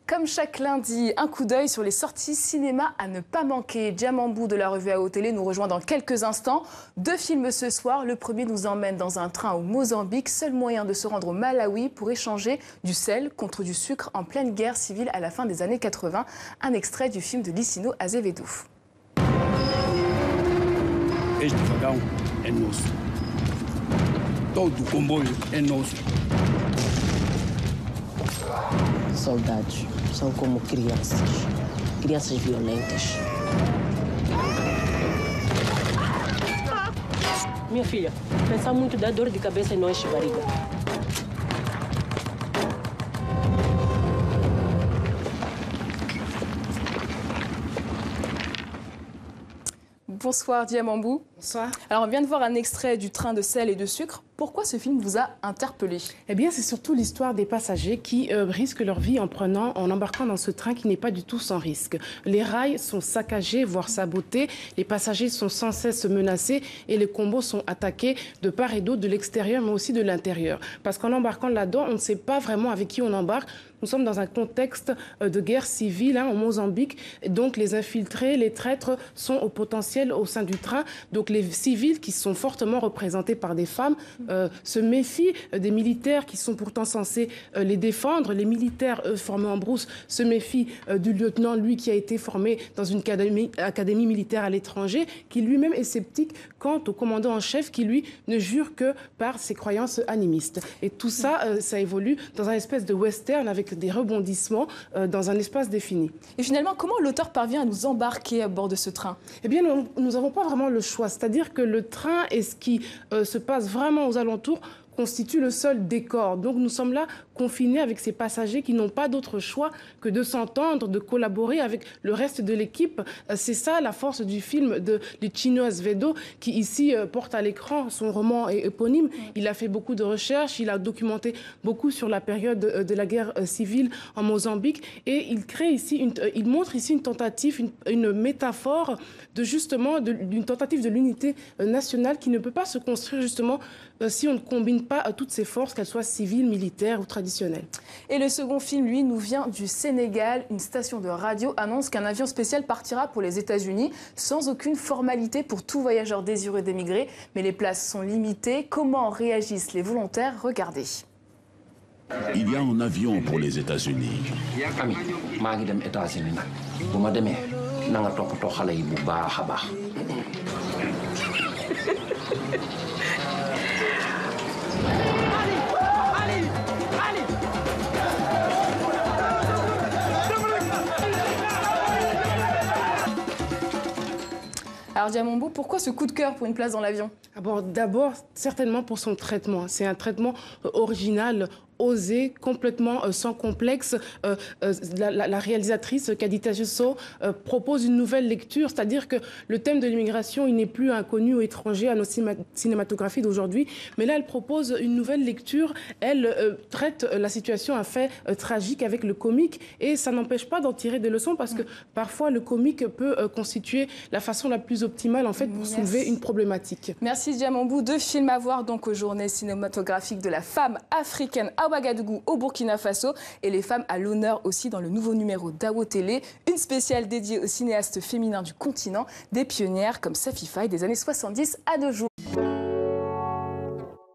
Comme chaque lundi, un coup d'œil sur les sorties cinéma à ne pas manquer. Diamambou de la revue AO Télé nous rejoint dans quelques instants. 2 films ce soir. Le premier nous emmène dans un train au Mozambique, seul moyen de se rendre au Malawi pour échanger du sel contre du sucre en pleine guerre civile à la fin des années 80. Un extrait du film de Licino Azevedo. Soldados são como crianças violentas. Minha filha, pensar muito dá dor de cabeça e não enche barriga. Bonsoir Diamambou. Bonsoir. Alors on vient de voir un extrait du train de sel et de sucre. Pourquoi ce film vous a interpellé? Eh bien, c'est surtout l'histoire des passagers qui risquent leur vie en embarquant dans ce train qui n'est pas du tout sans risque. Les rails sont saccagés, voire sabotés. Les passagers sont sans cesse menacés et les combos sont attaqués de part et d'autre, de l'extérieur, mais aussi de l'intérieur. Parce qu'en embarquant là-dedans, on ne sait pas vraiment avec qui on embarque. Nous sommes dans un contexte de guerre civile au Mozambique. Donc, les infiltrés, les traîtres sont au potentiel au sein du train. Donc, les civils qui sont fortement représentés par des femmes se méfient des militaires qui sont pourtant censés les défendre. Les militaires formés en brousse se méfient du lieutenant, lui qui a été formé dans une académie militaire à l'étranger, qui lui-même est sceptique quant au commandant en chef qui, lui, ne jure que par ses croyances animistes. Et tout ça, ça évolue dans un espèce de western avec des rebondissements dans un espace défini. Et finalement, comment l'auteur parvient à nous embarquer à bord de ce train? Eh bien, nous n'avons pas vraiment le choix. C'est-à-dire que le train et ce qui se passe vraiment aux alentours constitue le seul décor. Donc nous sommes là confinés avec ces passagers qui n'ont pas d'autre choix que de s'entendre, de collaborer avec le reste de l'équipe. C'est ça la force du film de Licino Azevedo qui ici porte à l'écran son roman éponyme. Il a fait beaucoup de recherches, il a documenté beaucoup sur la période de la guerre civile en Mozambique et il crée ici, il montre ici une tentative, une métaphore de justement d'une tentative de l'unité nationale qui ne peut pas se construire justement si on ne combine pas toutes ces forces, qu'elles soient civiles, militaires ou traditionnelles. Et le second film, lui, nous vient du Sénégal. Une station de radio annonce qu'un avion spécial partira pour les États-Unis sans aucune formalité pour tout voyageur désireux d'émigrer. Mais les places sont limitées. Comment réagissent les volontaires? Regardez. Il y a un avion pour les États-Unis. Ami, maa ngi dem États-Unis nag bu ma demee na nga toppatoo xale yi bu baax a baax. Alors Diamambou, pourquoi ce coup de cœur pour une place dans l'avion? D'abord, certainement pour son traitement. C'est un traitement original, osé, complètement sans complexe. La réalisatrice Kadita Jusso propose une nouvelle lecture, c'est-à-dire que le thème de l'immigration, il n'est plus inconnu ou étranger à nos cinématographies d'aujourd'hui, mais là, elle propose une nouvelle lecture. Elle traite la situation, un fait tragique avec le comique, et ça n'empêche pas d'en tirer des leçons, parce que parfois, le comique peut constituer la façon la plus optimale, en fait, pour soulever une problématique. Merci Diamambou. 2 films à voir donc aux journées cinématographiques de la femme africaine à Ouagadougou au Burkina Faso et les femmes à l'honneur aussi dans le nouveau numéro d'AO Télé, une spéciale dédiée aux cinéastes féminins du continent, des pionnières comme Safi Faye des années 70 à nos jours.